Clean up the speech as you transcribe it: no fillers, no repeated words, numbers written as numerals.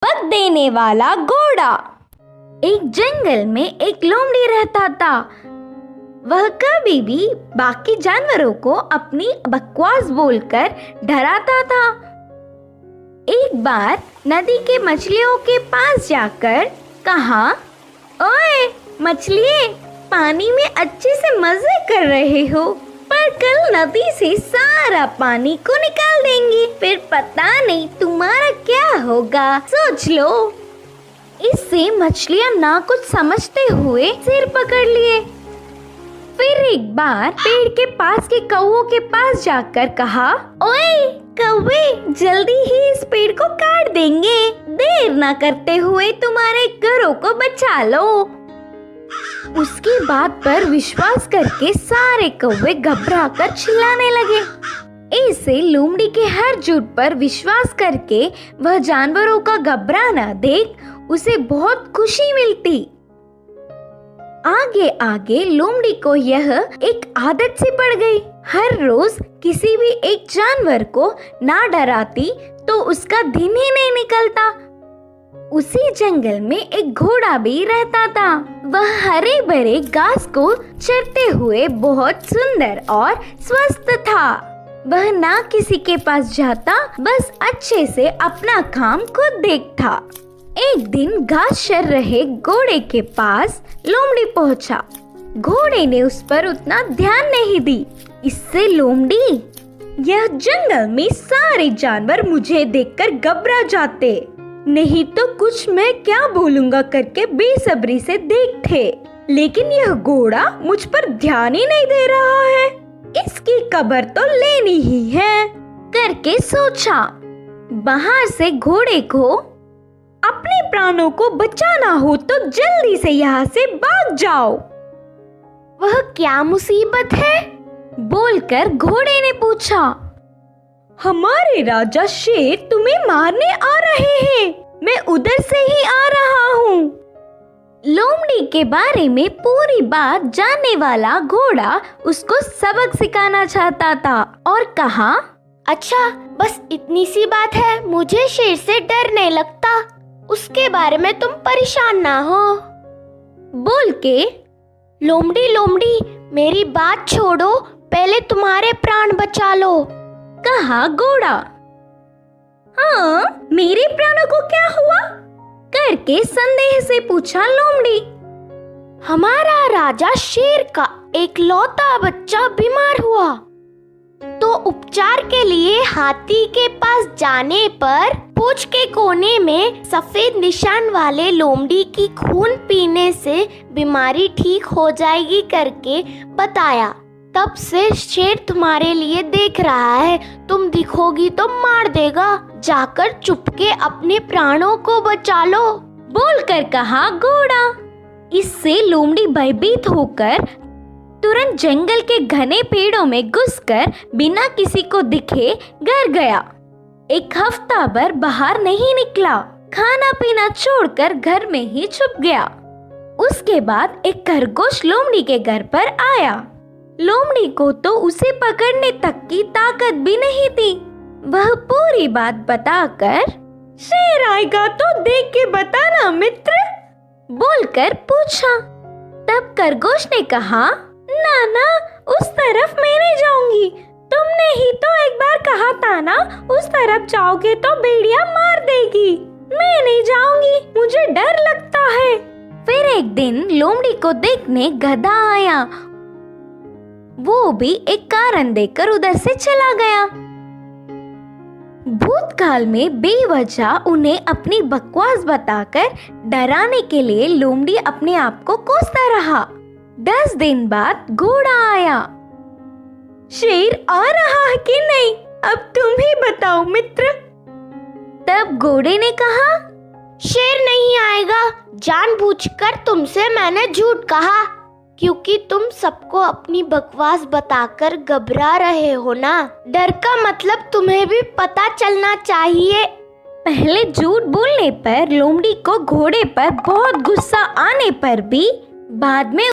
सबक देने वाला घोड़ा। एक जंगल में एक लोमड़ी रहता था। वह कभी भी बाकी जानवरों को अपनी बकवास बोलकर डराता था। एक बार नदी के मछलियों के पास जाकर कहा, ओए मछलिए, पानी में अच्छे से मजे कर रहे हो, पर कल नदी से सारा पानी को निकाल देंगे, फिर पता नहीं तुम्हारा क्या होगा, सोच लो। इससे मछलियां ना कुछ समझते हुए सिर पकड़ लिए। फिर एक बार पेड़ के पास के कौवों के पास जाकर कहा, ओए कौवे, जल्दी ही इस पेड़ को काट देंगे, देर ना करते हुए तुम्हारे घरों को बचा लो। उसकी बात पर विश्वास करके सारे कौवे घबराकर चिल्लाने लगे। ऐसे लोमड़ी के हर झूठ पर विश्वास करके वह जानवरों का घबराना देख उसे बहुत खुशी मिलती। आगे आगे लोमड़ी को यह एक आदत सी पड़ गई। हर रोज किसी भी एक जानवर को ना डराती तो उसका दिन ही नहीं निकलता। उसी जंगल में एक घोड़ा भी रहता था। वह हरे भरे घास को चरते हुए बहुत सुंदर और स्वस्थ था। वह ना किसी के पास जाता, बस अच्छे से अपना काम खुद देखता। एक दिन घास चर रहे घोड़े के पास लोमड़ी पहुंचा। घोड़े ने उस पर उतना ध्यान नहीं दी। इससे लोमड़ी, यह जंगल में सारे जानवर मुझे देखकर घबरा जाते, नहीं तो कुछ मैं क्या बोलूंगा करके बेसब्री से देखते, लेकिन यह घोड़ा मुझ पर ध्यान ही नहीं दे रहा है, इसकी खबर तो लेनी ही है करके सोचा। बाहर से घोड़े को अपने प्राणों को बचाना हो तो जल्दी से यहाँ से भाग जाओ। वह क्या मुसीबत है? बोलकर घोड़े ने पूछा। हमारे राजा शेर तुम्हें मारने आ रहे हैं, मैं उधर से ही आ रहा हूँ। लोमड़ी के बारे में पूरी बात जानने वाला घोड़ा उसको सबक सिखाना चाहता था और कहा, अच्छा बस इतनी सी बात है, मुझे शेर से डर नहीं लगता, उसके बारे में तुम परेशान ना हो। बोल के लोमड़ी लोमड़ी मेरी बात छोड़ो, पहले तुम्हारे प्राण बचा लो, कहा घोड़ा। हाँ, मेरे प्राणों को क्या हुआ? करके संदेह से पूछा लोमड़ी। हमारा राजा शेर का एक लौता बच्चा बीमार हुआ, तो उपचार के लिए हाथी के पास जाने पर पूंछ के कोने में सफेद निशान वाले लोमड़ी की खून पीने से बीमारी ठीक हो जाएगी करके बताया। तब से शेर तुम्हारे लिए देख रहा है, तुम दिखोगी तो मार देगा, जाकर चुपके अपने प्राणों को बचा लो, बोलकर कहा घोड़ा। इससे लोमड़ी भयभीत होकर तुरंत जंगल के घने पेड़ों में घुसकर बिना किसी को दिखे घर गया। एक हफ्ता भर बाहर नहीं निकला, खाना पीना छोड़कर घर में ही छुप गया। उसके बाद एक खरगोश लोमड़ी के घर पर आया। लोमड़ी को तो उसे पकड़ने तक की ताकत भी नहीं थी। वह पूरी बात बताकर, शेर आएगा तो देख के बताना मित्र, बोलकर पूछा। तब खरगोश ने कहा, ना ना, उस तरफ मैं नहीं जाऊंगी, तुमने ही तो एक बार कहा था ना, उस तरफ जाओगे तो भेड़िया मार देगी, मैं नहीं जाऊंगी, मुझे डर लगता है। फिर एक दिन लोमड़ी को देखने गधा आया। वो भी एक कारण देकर उधर से चला गया। भूतकाल में बेवजह उन्हें अपनी बकवास बताकर डराने के लिए लोमड़ी अपने आप को कोसता रहा। 10 दिन बाद घोड़ा आया। शेर आ रहा है कि नहीं, अब तुम ही बताओ मित्र। तब घोड़े ने कहा, शेर नहीं आएगा, जानबूझकर तुमसे मैंने झूठ कहा, क्योंकि तुम सबको अपनी बकवास बताकर घबरा रहे हो ना। डर का मतलब तुम्हें भी पता चलना चाहिए। पहले झूठ बोलने पर लोमड़ी को घोड़े पर बहुत गुस्सा आने पर भी बाद में